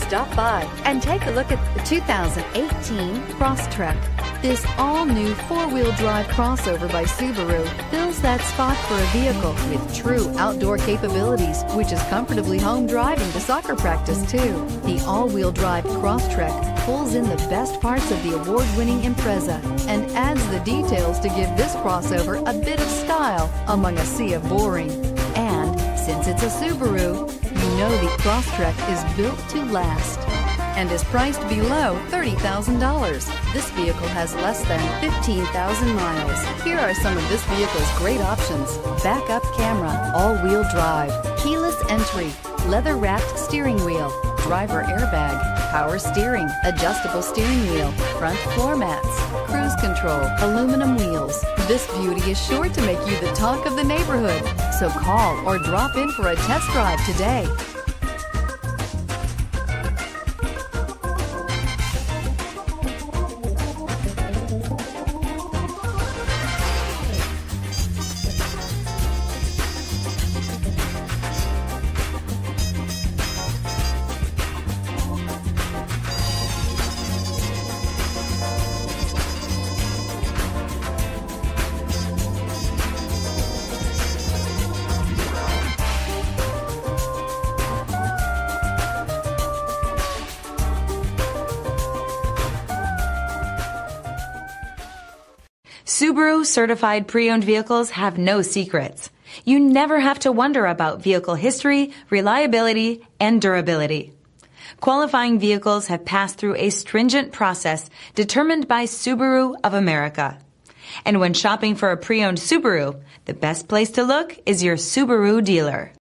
stop by and take a look at the 2018 Crosstrek. This all-new four-wheel drive crossover by Subaru fills that spot for a vehicle with true outdoor capabilities, which is comfortably home driving to soccer practice too. The all-wheel drive Crosstrek pulls in the best parts of the award-winning Impreza and adds the details to give this crossover a bit of style among a sea of boring. And since it's a Subaru, you know the Crosstrek is built to last and is priced below $30,000. This vehicle has less than 15,000 miles. Here are some of this vehicle's great options: backup camera, all-wheel drive, keyless entry, leather-wrapped steering wheel, driver airbag, power steering, adjustable steering wheel, front floor mats, cruise control, aluminum wheels. This beauty is sure to make you the talk of the neighborhood. So call or drop in for a test drive today. Subaru certified pre-owned vehicles have no secrets. You never have to wonder about vehicle history, reliability, and durability. Qualifying vehicles have passed through a stringent process determined by Subaru of America. And when shopping for a pre-owned Subaru, the best place to look is your Subaru dealer.